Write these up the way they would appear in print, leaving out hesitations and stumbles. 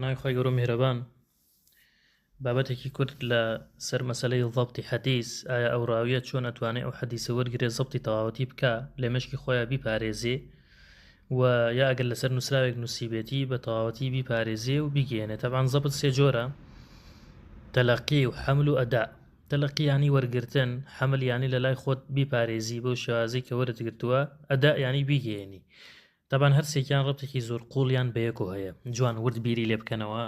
بەناوی خۆی گەورە و میهرەبان بابەتێکی کورد لە سەر مەسەلەی ضەبتی حەدیث ئایا ئەو ڕاویە چۆن ئەتوانێت ئەو حەدیثە وەرگرێ ضەبتی تەواوەتی بکە لە مەشکی خۆیان بیپارێزێ و یا ئەگەر لەسەر نووسراوێک نووسیبێتی بە تەواوەتی بیپارێزێ و بیگەێنێت. تەبعاً ضەبت سێ جۆرە: تەلەقی و حەمل و ئەدا. تەلەقی یانی وەرگرتن، حەمل یانی لە لای خۆت بیپارێزی بەو شێوازەی کە وەرتگرتووە، ئەدا یانی بیگەێنی. تەبعاً هەر سێکیان ڕەبتێکی زۆر قوڵیان بەیەکۆ هەیە، جوان ورد بیری لێ بکەنەوە.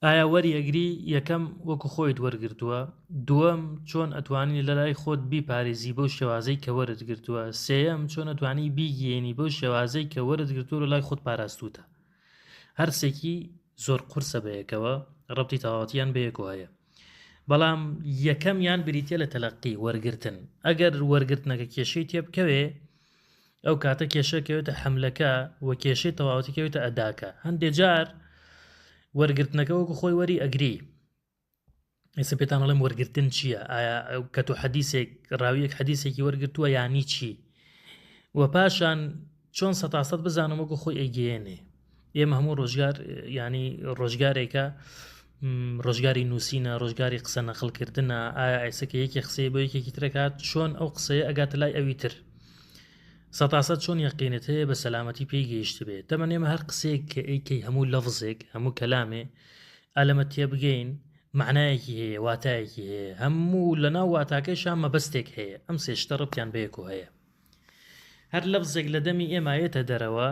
ئایا وەریەگری یەکەم وەکو خۆیت وەرگرتووە، دووەم چۆن ئەتوانی لە لای خۆت بیپارێزی بەو شێوازەی کە وەرتگرتووە، سێیەم چۆن ئەتوانی بیگەێنی بەو شێوازەی کە وەرتگرتووە لە لای خۆت پاراستوتە. هەر سێکی زۆر قورسە بەیەکەوە، ڕەبتی تەواوەتیان بەیەکۆ هەیە. بەڵام یەکەمیان بریتە لە تەلەقی وەرگرتن. ئەگەر وەرگرتنەکە کێشەی تێبکەوێ، ئەو کاتە کێشەکەوێتە حەملەکە و کێشەی تەواوەتیکەوێتە ئەداکە. هەندێک جار وەرگرتنەکە وەکو خۆی وەری ئەگری. ئێستا پێتان هەڵێم وەرگرتن چییە؟ ئایا کە تۆ حەدیثێک ڕاویەک حەدیثێکی وەرگرتووە یانی چی؟ و پاشان چۆن سەتاسەد بزانم وەکو خۆی ئەیگەێنێ. ئێمە هەموو ڕۆژگار ینی ڕۆژگارێکە، ڕۆژگاری نووسینە، ڕۆژگاری قسە نەقڵکردنە. ئایا ئێستا یەکی قسەی بۆ یەکێکی ترەکات، چۆن ئەو قسەیە ئەگاتە لای ئەوی تر؟ سەتاسەد چۆن یەقینت هەیە بە سەلامەتی پێی گەیشت بێت. دەمەنێمە هەر قسەیەک کە ئەیکەی هەموو لەفزێک، هەموو کەلامێ ئەلەمە تێبگەین معنایەکی هەیە، واتایەکی هەیە، هەموو لەناو واتاکەیشان مەبەستێک هەیە. ئەم سێشتە ڕەبتیان بەیەکۆ هەیە. هەر لەفزێک لە دەمی ئێمایەتە دەرەوە،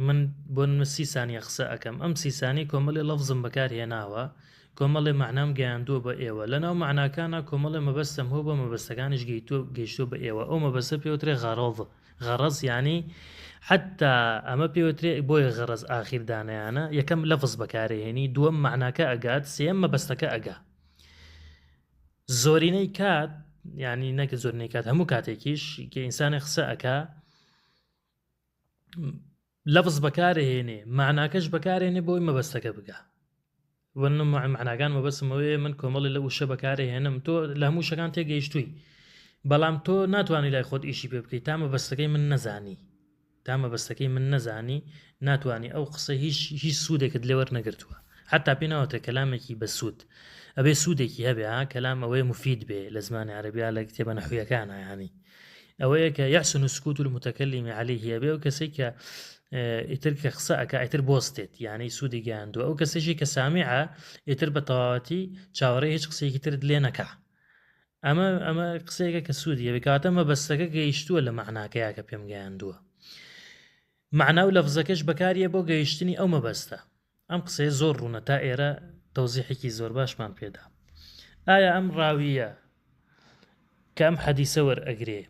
من بۆ 30 سانیە قسە ئەەکەم، ئەم 30 سانی کۆمەڵی لەفزم بەکارهێناوە، کۆمەڵی معنام گەیاندووە بە ئێوە. لەناو معناکانە کۆمەڵی مەبەستم هەبوو بە مەبەستەکانیش گەیشتووە بە ئێوە. ئەو مەبەستە پێوترێ غەڕەض. غەڕەز یعنی حتا ئەمە پێوترێ بۆی غەڕەز ئاخیردانەیانە. یەکەم لەفز بەکارهێنی، دووەم معناکە ئەگات، سێەم مەبەستەکە ئەگا. زۆرینەی کات، ینی نەکە زۆرینەی کات، هەموو کاتێکیش کە ئینسانی قسە ئەکا لەفز بەکارهێنێ، معناکەش بەکارهێنێ بۆی مەبەستەکە بگا. معناکان مەبەستمەوەیە من کۆمەڵی لە وشە بەکارهێنم، تۆ لە هەموو شەکان تێگەیشتووی، بەڵام تۆ ناتوانانی لای خۆت ئیشی پێ بکەیت تا مەبەستەکەی من نەزانی. تا مەبەستەکەی من نەزانی ناتوانانی ئەو قسە هیچ سوودێکت لێ وەرنەگرتووە. حتا پێناوەتە کەلامێکی بە سوود ئەبێ سوودێکی هەبێ، کەلام ئەوەیە مفید بێ لە زمانی عەرەبیا لە کتێبە نەحویەکانە. ینی ئەوەیە کە یحسن السکوت المتکلم علیه هەبێ، و کەسێک کە ئیتر کە قسە ئەکا ئیتر بۆستێت، یعنی سوودی گەیاندووە. ئەو کەسێکی کە سامیعە ئیتر بە تەواوەتی چاوەڕێی هیچ قسەیەکی ترت لێ نەکا. ئەمە قسەیەکە کە سوودی هەبێ، کاتە مەبەستەکە گەیشتووە لە معناکەیە کە پێم گەیاندووە. معنا و لەفزەکەش بەکاریە بۆ گەیشتنی ئەو مەبەستە. ئەم قسەیە زۆر ڕوونە، تا ئێرە تەوزیحێکی زۆر باشمان پێدا. ئایا ئەم ڕاویە کە ئەم حەدیثە وەرئەگرێ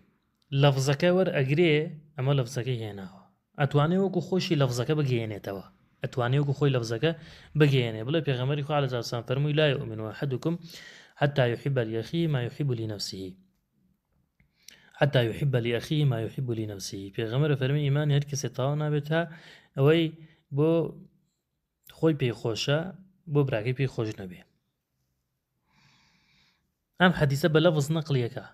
لەفزەکە وەرئەگرێ، ئەمە لەفزەکەی هێناوە، ئەتوانێ وەکو خۆشی لەفزەکە بگەێنێتەوە، ئەتوانێ وەکو خۆی لەفزەکە بگەێنێ. بڵێ پێغەمبەری خوا عەلەیهی سەلام فەرمووی لا یؤمن أحدكم حتى يحب لأخيه ما يحب لنفسه، حتى يحب لأخيه ما يحب لنفسه. پێغەمبەر فەرمی ئیمانی هەر کەسێ تەواو نابێت تا ئەوەی بۆ خۆی پێی خۆشە بۆ براکەی پێی خۆش نەبێ. ئەم حەدیثە بە لەفز نەقڵیەکە،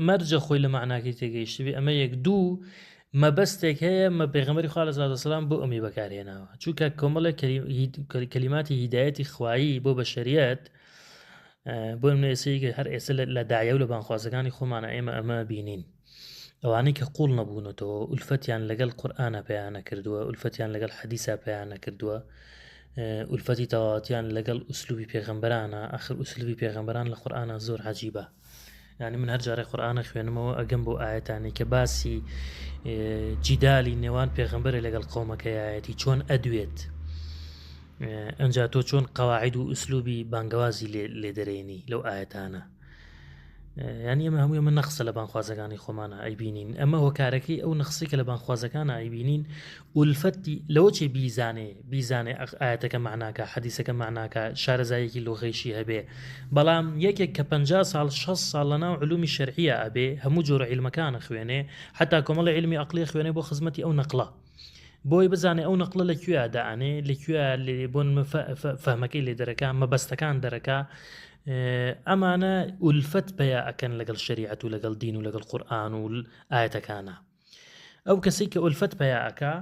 مەرجە خۆی لە معناکەی تێگەیشت بێ. ئەمە یەک دوو مەبەستێک هەیە مە پێغەمبەری خوا عەلەیهی سەلام بۆ ئەمی بەکارهێناوە، چونکە کۆمەڵێک کەلیماتی هیدایەتی خوایی بۆ بەشەریەت، بۆ نوێسەیەکە هەر ئێستا لە داعیە و لە بانخوازەکانی خۆمانە ئێمە ئەمە بینین. ئەوانەی کە قوڵ نەبوونەتەوە، ئولفەتیان لەگەڵ قورئانە پەیانە کردووە، ئولفەتیان لەگەڵ حەدیثە پەیانە کردووە، ئولفەتی تەواوەتیان لەگەڵ ئوسلوبی پێغەمبەرانە. ئاخر ئوسلوبی پێغەمبەران لە قورئانە زۆر عەجیبە. یعنی من هەر جارێک قورئانە خوێنمەوە ئەگەم بۆ ئاەتانی کە باسی جیدالی نێوان پێغەمبەرە لەگەڵ قەومەکەیەتی چۆن ئەدوێت، ئەنجا تۆ چۆن قەواعید و ئوسلوبی بانگەوازی لێ دەرێنی لەو ئاەتانە. یعنی ئەمە هەمووی من نەخسە لە بانخوازەکانی خۆمانە ئەیبینین. ئەمە هۆکارەکەی ئەو نەخسی کە لە بانخوازەکانە ئەیبینین، ئولفەتی لەوە چێ بیزانێ ئاەتەکە معناکە، حەدیثەکە معناکە، شارەزایەکی لۆغەیشی هەبێ. بەڵام یەکێک کە 50 ساڵ 60 ساڵ لەناو علومی شەرعیە ئەبێ، هەموو جۆرە عیلمەکانە خوێنێ، حتا کۆمەڵی عیلمی عەقڵی خوێنێ بۆ خزمەتی ئەو نەقڵە، بۆی بزانێ ئەو نەقڵە لەکوێ دائانێ، لەکوێ بۆ فەهمەکەی لێ دەرەکە، مەبەستەکان دەرەکە. ئەمانە ئولفەت پەیە ئەکەن لەگەڵ شەریعەت و لەگەڵ دین و لەگەڵ قورئان و ئاەتەکانە. ئەو کەسەی کە ئولفەت پەیە ئەکا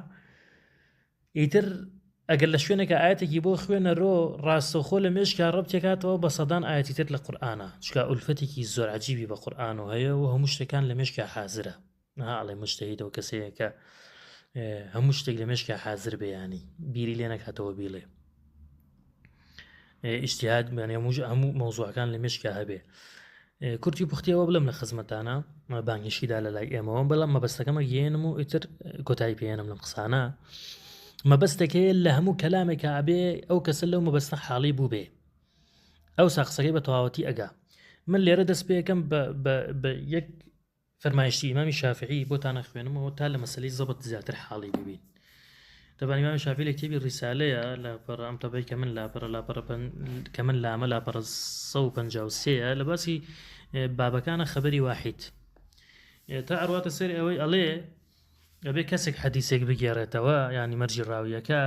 ئیتر ئەگەر لە شوێنێکە ئاەتێکی بۆ خوێنە ڕۆ ڕاستەوخۆ لە مێشکا ڕەب تێکاتەوە بە سەدان ئاەتی تر لە قورئانە چکە ئولفەتێکی زۆر عەجیبی بە قورئان و هەیە و هەموو شتەکان لە مێشکا حازرە ئەڵێ مجتەهیدەوە کەسەیە کە هەموو شتێک لە مێشکا حازر بەیانی بیری لێ نەکاتەوە بیڵێ ئیجتیهاد هەموو مەوزوعەکان لە مێشکا هەبێ کورتی پوختیەوە بڵم لە خزمەتانە بانگیشیدا لە لای ئێمەوە بەڵام مەبەستەکەمە گێنم و ئیتر کۆتایی پێێنم لەم قسانە مەبەستەکەی لە هەموو کەلامێکە ئەبێ ئەو کەسە لەو مەبەستە حاڵی بوو بێ ئەو ساقسەکەی بە تەواوەتی ئەگا من لێرە دەست پێەکەم بە یەک فەرمایشتی ئیمامی شافعی بۆتانە خوێنمەوە تا لە مەسەلەی زەبط زیاتر حاڵی ببین طبعا ئیمامی شافعی لە کتێبی ڕیسالەیە لە پەڕ ئەم تەبەی کە من کە من لامە لاپەڕە 153 لە باسی بابەکانە خەبەری واحید تا ئەڕواتە سەر ئەوەی ئەڵێ ئەبێ کەسێک حەدیثێک بگێڕێتەوە ینی مەرجی ڕاویەکە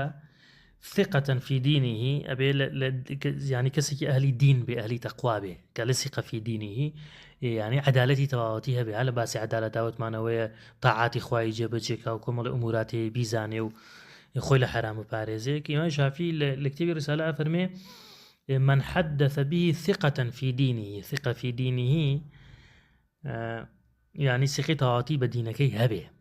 ثقة في دينه أبي يعني كسك أهل دين بأهل تقوى به كالثقة في دينه يعني عدالتي تواوتيها به على باس عدالة داوت معنوية طاعات إخوائي جبتشك أو كمال أموراته بيزاني وخوي حرام بارزك إمام شافعي لكتب رسالة فرمي من حدث به ثقة في دينه ثقة في دينه يعني ثقة تواوتي بدينك هبه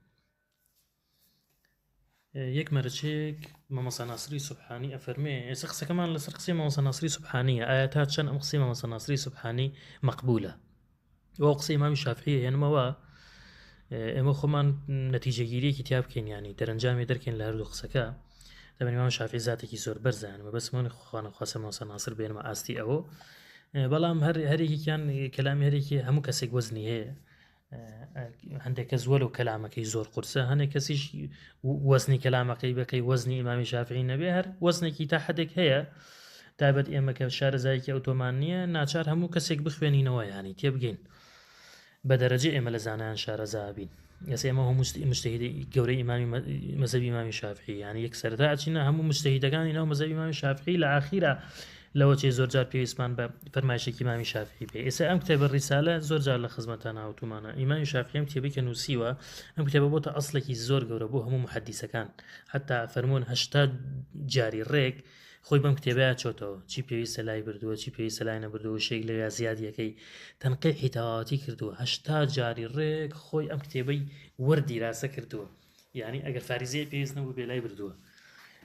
یەک مەرجێک مەمەسا ناسری سوبحانی ئەفەرمێ ئێستا قسەکەمان لەسەر قسەی مەمەسا ناسری سوبحانیە ئایا تا چەند ئەم قسەی مەمەسا ناسری سوبحانی مەقبولە وەو قسەی ئیمامی شافعی هێنمەوە ئێمە خۆمان نەتیجەگیریەکی تیا بکەین ینی دەرەنجامی دەرکەین لە هەردوو قسەکە دەبێت ئیمام شافعی زاتێکی زۆر بەرزانمە بەسمانی خۆخوانە خواسە مەمەسا ناسر بێنمە ئاستی ئەوە بەڵام هەرێکیان کەلامی هەرێکی هەموو کەسێک وەزنی هەیە هەندێک کەس وەلو کەلامەکەی زۆر قورسە هەندێک کەسیش وەزنی کەلامەکەی بەکەی وەزنی ئیمامی شافعی نەبێ هەر وەزنێکی تا حدێک هەیە تایبەت ئێمە کە شارەزایەکی ئۆتۆمان نییە ناچار هەموو کەسێک بخوێنینەوە ینی تێبگەین بە دەرەجە ئێمە لە زانایان شارەزا بین ئێستا ئێمە هەموو مجتەهیدی گەورەی ئیمامی مەذهبی ئیمامی شافعی ینی یەک سەرەتا ئەچینە هەموو مجتەهیدەکانی ناو مەذهبی ئیمامی شافعی لە ئاخیرە لەوە چێ زۆر جار پێویستمان بە فەرمایشێکی ئیمامی شافعی بێ ئێستا ئەم کتێبە ڕیسالە زۆر جار لە خزمەتان هاوتومانە ئیمامی شافعی ئەم کتێبەی کە نووسیوە ئەم کتێبە بۆتە ئەسڵێکی زۆر گەورە بۆ هەموو محەدیسەکان حتا فەرموون 80 جاری ڕێک خۆی بەم کتێبەیە چۆتەوە چی پێویستە لای بردووە چی پێویستە لای نەبردووە شێک لە زیادیەکەی تەنقیحی تەواوەتی کردووە 80 جاری ڕێک خۆی ئەم کتێبەی وەردی راسە کردووە یعنی ئەگەر فاریزەیە پێویست نەبوو بێ لای بردووە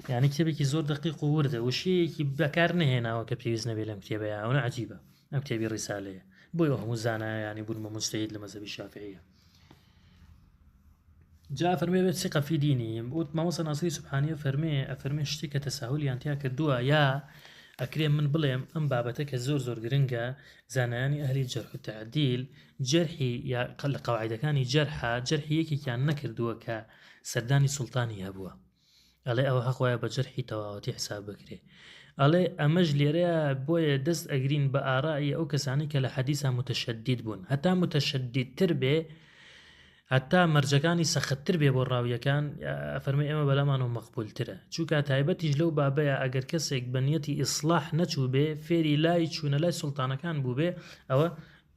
يعني کتێبێکی زۆر دقیق و وردە وشەیەکی بەکار نهێناوە کە پێویست نەبێت لەم کتێبەیە ئەوە عەجیبە ئەم کتێبی ڕیسالەیە بۆی هەموو زانایە ینی بوون بە مجتەهید لە مەذهبی شافعیە جا فەرمێ بێت ثقة في دینی وت مامۆستا ناسری سوبحانیە ئەفەرمێ شتێک کە تەساهولیان تیا کردووە یا ئەکرێ من بڵێم ئەم بابەتە کە زۆر گرنگە زانایانی ئەهلی جەرح و تەعدیل جەرحی یا لە قەواعیدەکانی جەرحی یەکێکیان نەکردووە کە سەردانی سوڵتانی هەبووە ئەڵێ ئەوە حەقوایە بە جەرحی تەواوەتی حساب بکرێ ئەڵێ ئەمەش لێرەیە بۆیە دەست ئەگرین بە ئاڕایی ئەو کەسانی کە لە حەدیثا متەشەدید بوون هەتا متەشەدیدتر بێ هەتا مەرجەکانی سەختتر بێ بۆ ڕاویەکان فەرمێ ئێمە بەلامانەوە مەقبولترە چونکە تایبەتیش لەو بابەیە ئەگەر کەسێک بە نیەتی ئیسلاح نەچوو بێ فێری لای چوونە لای سوڵتانەکان بوو بێ ئەوە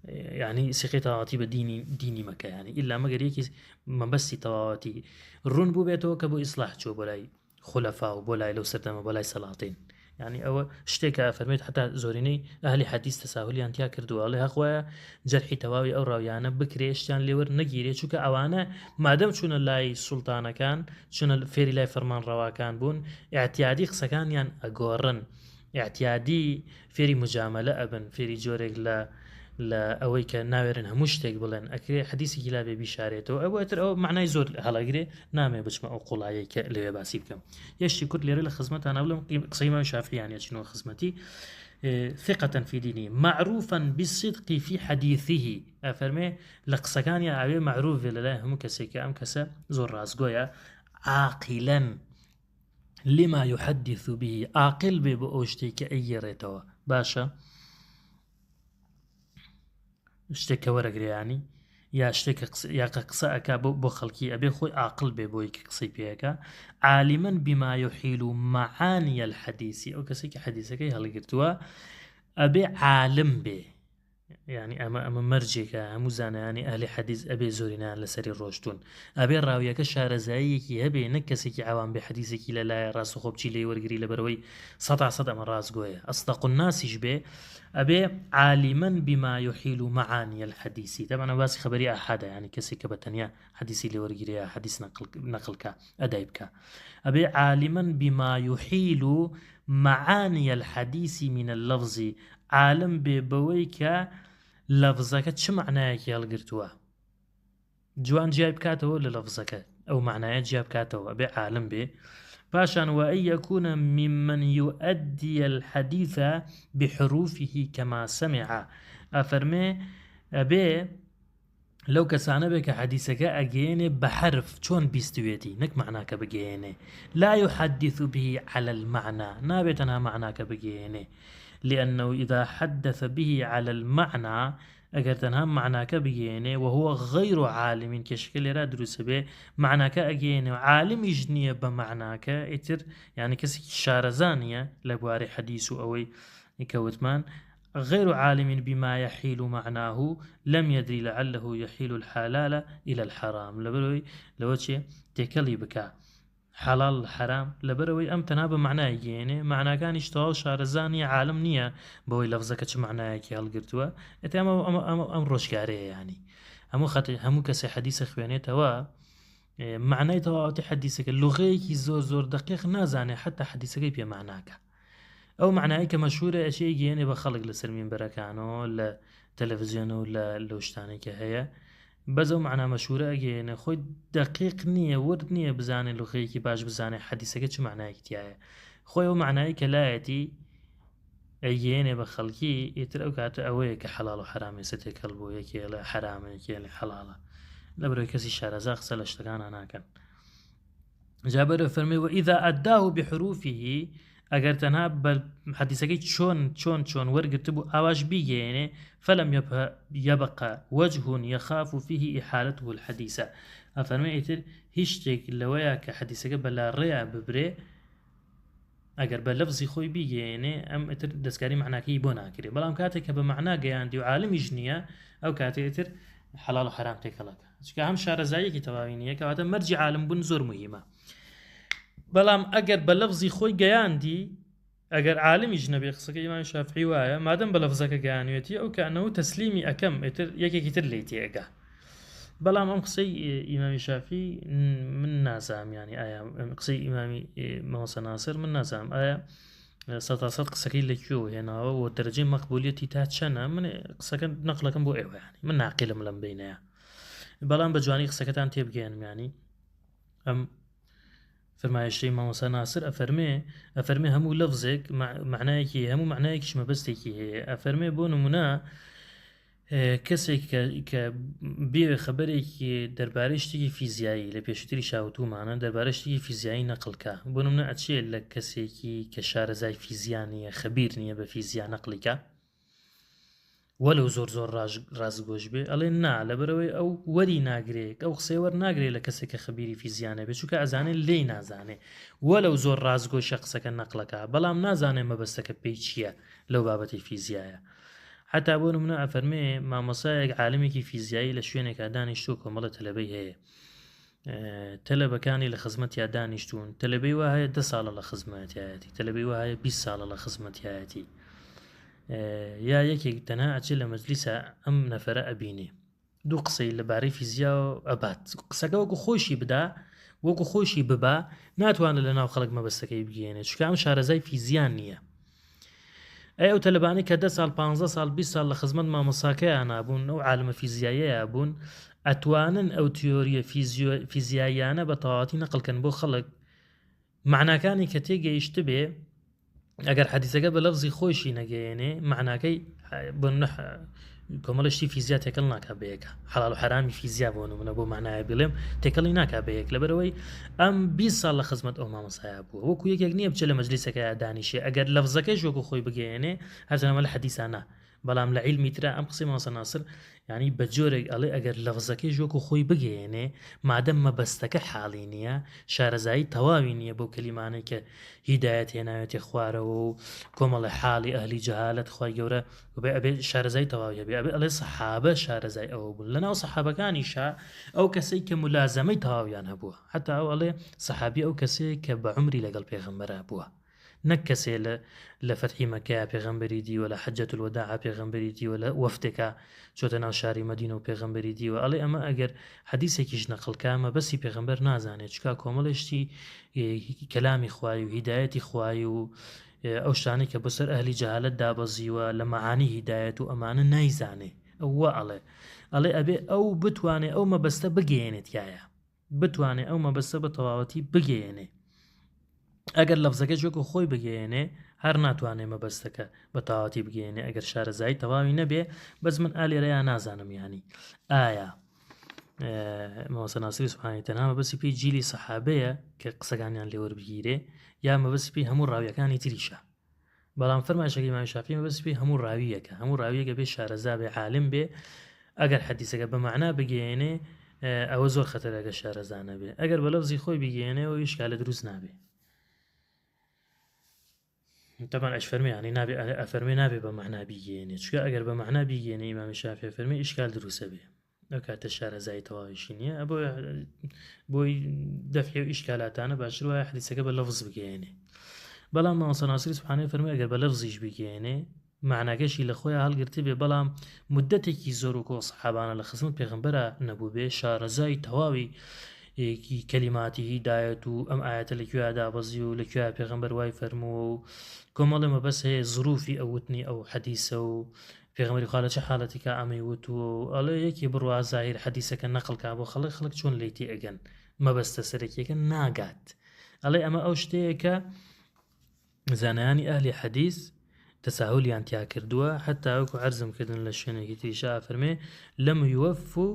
يعني سقي تواواتي بديني مكة يعني إلا ما قريكي مبسي تواواتي الرون بو بيتو كبو إصلاح شو بولاي خلفاء وبولاي لو سردما بولاي سلاطين يعني أو اشتكى فرميت حتى زوريني أهل حديث تساهلي أنتيا كردو الله أخويا جرحي تواوي أو راويانا بكريشتان ليور نجيري شو كأوانا ما دام شون اللاي سلطانة كان شون الفيري لاي فرمان روا كان بون اعتيادي خسكان يعني أقورن اعتيادي فيري مجاملة أبن فيري جوريك لا لە ئەوەی کە ناوێرن هەموو شتێک بڵێن ئەکرێ حەدیثێکی لا بێ بیشارێتەوە ئەوەتر ئەو معنای زۆر هەڵەگرێ نامێ بچمە ئەو قوڵایە کە لەوێ باسی بکەم یەشتی کورد لێرە لە خزمەتانە بڵێم قسەی ئیمام شافعییان چینەوە خزمەتی ثقة في دينه معروفا بالصدق في حديثه أفرمي لقسكانيا أبي معروف لله هم كسيكا أم كسا زور رازقويا عاقلا لما يحدث به عاقل بأوشتي كأي ريتوا باشا شتێکە وەرەگرێ ینی یا شتێک یا قسە ئەکا بۆ خەڵکی ئەبێ خۆی عاقل بێ بۆی کە قسەی پێەکە عالما بما يحيل معاني الحديث ئەو کەسێکی حەدیثەکەی هەڵگرتووە ئەبێ عالم بێ يعني ئەمە مەرجێکە هەموو زانایانی ئەهلی حەدیث ئەبێ زۆرینیان لەسەری ڕۆشتون ئەبێ ڕاویەکە شارەزاییەکی هەبێ نەک کەسێکی ئاوام بێ حەدیثێکی لەلایە ڕاستەخۆ بچی لێ وەرگری لەبەرەوەی 100% ئەمە ڕاستگۆیە ئەصدق الناسیش بێ ئەبێ عالما بما يحيل معاني الحديث طبعا باسی خبری ئاحادە يعني کەسێک کە بەتەنیا حەدیثی لێ وەرگریە حەدیث نەقلکە ئەدای بکە ئەبێ عالما بما يحيل معاني الحديث من اللفظ عالم بێ بەوەی کە لەفزەکە چ معنایەکی هەڵگرتووە جوان جیای بکاتەوە لە لەفزەکە ئەو معنایە جیا بکاتەوە بێ عالم بێ پاشان وأن يكون ممن يؤدي الحديث بحروفه كما سمع أفرمي أبي لو كسانه بك حديثك أجيني بحرف چون بيستويتي نك معناك بجيني لا يحدث به على المعنى نابتنا معناك بجيني لأنه إذا حدث به على المعنى أجر تنها معناك بجيني وهو غير عالم كشكل را دروس به معناك أجيني عالم يجنيه بمعناك إتر يعني كسي شارزانية لبواري حديث أوي يكوتمان غير عالم بما يحيل معناه لم يدري لعله يحيل الحلال إلى الحرام لبروي لوجه تكلي بك حلال حرام لبروي أم تنها بمعناه يجيني معنى كان يشتغل شارزاني عالم نية بوي لفظك چه معناه كي هالقرتوا اتام أم روشكاريه يعني همو كسي حديث خواني توا معناه توا تحديثك اللغة كي زور دقيق نازاني حتى حديثك بيا معناك ئەو معنایی کە مەشهورە ئەچێ گەێنێ بە خەڵک لەسەر مینبەرەکانەوە لە تەلەڤیزیۆن و لەو شتانێکە هەیە بەس ئەو معنا مەشهورە ئەگەێنێ خۆی دەقیق نییە ورد نییە بزانێ لوغەیەکی باش بزانێ حەدیثەکە چ معنایەکی تایە خۆی ئەو معنایی کە لایەتی ئەگەێنێ بە خەڵکی ئیتر ئەو کاتە ئەوەیە کە حەڵاڵ و حرامێ سەتێکەڵ بۆ یەکێ لە حرامە یەکێ لە حەڵاڵە لەبەرەوەی کەسی شارەزا قسە لە شتەکانە ناکەن جابر فەرمێ وإذا أداه بحروفه اگر تنها حديثك چون ورقتبو اواش بيجيني فلم يبقى وجه يخاف فيه احالته الحديثه افرمي اتر هيشتك لويا كحديثك بلا ريا ببري اگر بلفظي خوي بيجيني ام اتر دسكاري معناكي بونا كري بلام كاتك بمعنى جاندي وعالم جنيه او كاتيتر حلال وحرام تكلك چکه هم شارزایی کی تواوینیه که واتا مرجع عالم بون زور مهمه بەڵام ئەگەر بە لەفزی خۆی گەیاندی ئەگەر عالمیش نەبێ قسەکە ئیمام شافعی وایە مادەم بە لەفزەکە گەیانوێتی ئەو کەنەوە تەسلیمی ئەەکەم ئێتر یەکێکی تر لێی تێگا بەڵام ئەم قسەی ئیمامی شافعی من نازانم ینی ئایا قسەی ئیمامی مەوەسە ناسر من نازانم ئایا 100% قسەکەی لەکوێوە هێناوە و دەرەجەی مەقبولیەتی تا چەنە من قسەکە نەقلەکەم بۆ ئێوە ینی من ناقیلم لەم بینەیە بەڵام بە جوانی قسەکەتان تێبگەێنم ینی ئەم فرمایشتەی مامۆستا ناسر ئەفەرمێ هەموو لەفزێک معنایەکی هەموو معنایەکیش مەبەستێکی هەیە ئەفەرمێ بۆ نمونە کەسێک کە بێ خەبەرێکی دەربارەی شتێکی فیزیایی لە پێشووتری شاوتومانە دەربارەی شتێکی فیزیایی نەقلکە بۆ نمونە ئەچێت لە کەسێکی کە شارەزای فیزیانیە خەبیر نییە بە فیزیان نەقلیکە وەلو زۆر ڕازگۆش بێ ئەڵێ نا لەبەرەوەی ئەو وەری ناگرێت ئەو قسەی وەرناگرێت لە کەسێکە خەبیری فیزیانە بێت چونکە ئەزانێت لێی نازانێ وەلو زۆر ڕازگۆشە قسەکە نەقلەکە بەڵام نازانێ مەبەستەکە پێی چییە لەو بابەتی فیزیایە حتا بۆ نمونە ئەفەرمێ مامۆسایەک عالمێکی فیزیایی لە شوێنێکا دانیشتووە کۆمەڵە تەلەبەی هەیە تەلەبەکانی لە خزمەتیا دانیشتوون تەلەبەی وایە 10 ساڵە لە خزمەتیایەتی تەلەبەی وایە 20 ساڵە لە خزمەتیایەتی یا یەکێک تەنها ئەچێت لە مەجلیسە ئەم نەفەرە ئەبینێ دوو قسەی لەبارەی فیزیا و ئەبات قسەکە وەکو خۆشی بدا وەکو خۆشی ببا ناتوانێت لە ناو خەڵک مەبەستەکەی بگەێنێت چونکە ئەم شارەزای فیزیان نییە ئەو تەلەبانەی کە 10 ساڵ 15 ساڵ 20 ساڵ لە خزمەت مامۆساکەیان نابوون ئەو عالمە فیزیاییە بوون ئەتوانن ئەو تیۆریە فیزیاییانە بە تەواوەتی نەقلکەن بۆ خەڵک معناکانی کە تێگەیشت بێ ئەگەر حەدیثەکە بە لەفزی خۆشی نەگەیەنێ معناکەی بۆ کۆمەڵە شتی فیزیا تێکەڵ ناکا بەیەکە حەڵال و حرامی فیزیا بۆ نمونە بۆ معنایە بڵێم تێکەڵی ناکا بەیەک لەبەرەوەی ئەم 20 ساڵ لە خزمەت ئەو مامۆسایە بووە وەکو یەکێک نییە بچێت لە مەجلیسەکەی دانیشێ ئەگەر لەفزەکەی وەکو خۆی بگەیەنێ هەرچەنەمە لە حەدیثانە بەڵام لە عیلمی ترا ئەم قسەی مامۆستا ناسر یعنی بە جۆرێک ئەڵێ ئەگەر لەفزەکەی ژۆکو خۆی بگەێنێ مادەم مەبەستەکە حاڵی نییە شارەزایی تەواوی نییە بۆ کەلیمانەی کە هیدایەت هێناوێتی خوارەوە و کۆمەڵی حاڵی ئەهلی جەهالەت خوای گەورە بێ ئەبێ شارەزای تەواوی هەبێ ئەبێ ئەڵێ سەحابە شارەزای ئەوە بوون لەناو سەحابەکانیشا ئەو کەسەی کە مولازەمەی تەواویان هەبووە حتا ئەو ئەڵێ سەحابی ئەو کەسەیە کە بە عومری لەگەڵ پێغەمبەرە بووە نەک کەسێ لە فەتحی مەکەیە پێغەمبەری دیوە لە حەجەت الوداع پێغەمبەری دیوە لە وەفتێکە چۆتە ناو شاری مەدینە و پێغەمبەری دیوە ئەڵێ ئەمە ئەگەر حەدیثێکیش نەقڵکە مەبەستی پێغەمبەر نازانێت چکا کۆمەڵێشتی کەلامی خوای و هیدایەتی خوای و ئەو شتانەی کە بەسەر ئەهلی جەهالەت دابەزیوە لە مەعانی هیدایەت و ئەمانە نایزانێ ئەوە ئەڵێ ئەبێ ئەو بتوانێ ئەو مەبەستە بگەێنێت یایە بتوانێ ئەو مەبەستە بە تەواوەتی بگەێنێ ئەگەر لەفزەکە جۆکو خۆی بگەێنێ هەر ناتوانێ مەبەستەکە بە تەواوەتی بگەێنێ ئەگەر شارەزایی تەواوی نەبێ بەس من ئالێرەیان نازانم ینی ئایا مامۆستا ناسری سوبحانی تەنها مەبەستی پێی جیلی سەحابەیە کە قسەکانیان لێوەربگیرێ یا مەبەستی پێی هەموو ڕاویەکانی تریشە بەڵام فەرمایشەکەی ئیمامی شافعی مەبەستی پێی هەموو ڕاویەکە هەموو ڕاویەکە بێ شارەزا بێ عالم بێ ئەگەر حەدیثەکە بە مەعنا بگەێنێ ئەوە زۆر خەتەرەکە شارەزا نەبێ ئەگەر بە لەفزی خۆی بگەێنێەوە ئیشکالە دروست نابێ طبعا ايش فرمي يعني نابي افرمي نابي بمعنى بيجيني شو اگر بمعنى بيجيني امام الشافعي فرمي اشكال دروس به لو كانت الشارع زي تواشينيه ابو بوي دفع اشكالات انا باشر واحد حديثك باللفظ بيجيني بلا ما صناصري سبحانه فرمي اگر بلفظيش بيجيني معناکەشی لە خۆیان هەڵگرتی بێ بەڵام مدەتێکی زۆر و کۆ سەحابانە لە خزمەت پێغەمبەرە نەبوو بێ شارەزای تەواوی کەلیماتی هیدایەت و ئەم ئاەتە لەکوێ دابەزی و لەکوێ پێغەمبەر وای فەرمووە و کۆمەڵێ مەبەست هەیە زروفی ئەوتنی ئەو حەدیثە و پێغەمبەری خوا لە چه حاڵەتێکە ئەمەی وتووە و ئەڵێ یەکی بڕوا زاهیر حەدیثەکە نەقڵکا بۆ خەڵک چۆن لێتی ئەگەن مەبەستە سەرەکیەکە ناگات ئەڵێ ئەمە ئەو شتەیە کە زانایانی ئەهلی حەدیث تساهلیان تیا کردووە حتا وەکو عەرزم کردن لە شوێنێکی تریشا فەرمێ لەم یوەفو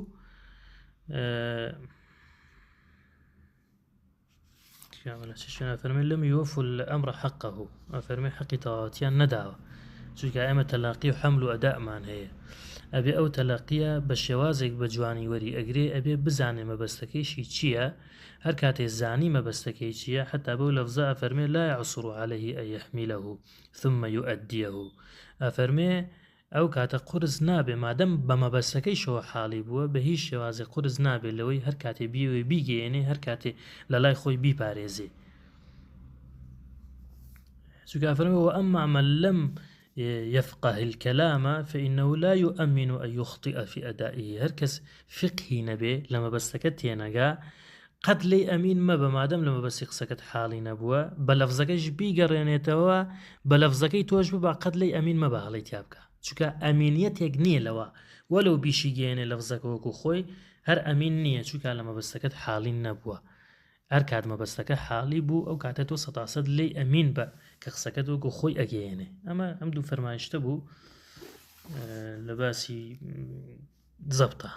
فەرمێ لەم یوەفو الأمر حقه فەرمێ حەقی تەواوەتیان نەداوە چونکە ئێمە تەلاقی و حەمل و ئەدامان هەیە ئەبێ ئەو تەلاقیە بە شێوازێک بە جوانی وەری ئەگرێ ئەبێ بزانێ مەبەستەکەیشی چییە هەر کاتێ زانی مەبەستەکەی چییە حتا بەو لەفزە ئەفەرمێ لا يعصر عليه أن يحمله ثم يؤديه ئەفەرمێ ئەو کاتە قورس نابێ مادەم بە مەبەستەکەی شەوە حاڵی بووە بە هیچ شێوازێ قورس نابێ لەوەی هەر کاتێ بیوێ بیگەێنێ هەر کاتێ لە لای خۆی بیپارێزێ چونکە ئەفەرمێ وأما من لم يفقه الكلام فإنه لا يؤمن أن يخطئ في أدائه هركس فقهي نبي لما بستكت ينقا قد لي أمين ما بمادم لما بس يقسكت حالي نبوه بلفظكش بيقرينيتوا بلفظكي توجب قد لي أمين ما بهالي تيابك چونکە ئەمینیەتێک نییە لەوە وەلو بیشی گەێنێ لەفزەکە وەکو خۆی هەر ئەمین نییە چونکە لە مەبەستەکەت حاڵی نەبووە هەر کات مەبەستەکە حاڵی بوو ئەو کاتە تۆ 100% لێی ئەمین بە کە قسەکەت وەکو خۆی ئەگەێنێ ئەمە ئەم دوو فەرمایشتە بوو لە باسی زەبتە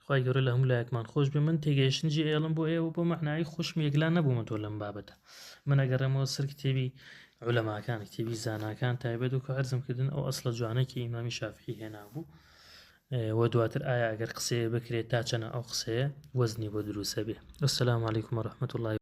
خوای گەورە لە هەموو لایەکمان خۆش بێ من تێگەیشتنجی ئێڵم بۆ ئێوە بۆ مەعنایی خوشم یەکلا نەبوومە تۆ لەم بابەتە من ئەگەڕێمەوە سەر کتێبی علەماکان کتێبی زاناکان تایبەت و کە عەرزم کردن ئەو ئەسڵە جوانەی ئیمامی شافعی هێنابوو و دواتر ئایا ئەگەر قسەیە بکرێت تا چەنە ئەو قسەیە وەزنی بۆ دروستە بێ. ئەسسەلامو عەلەیکوم وەڕەحمەتوڵڵاهی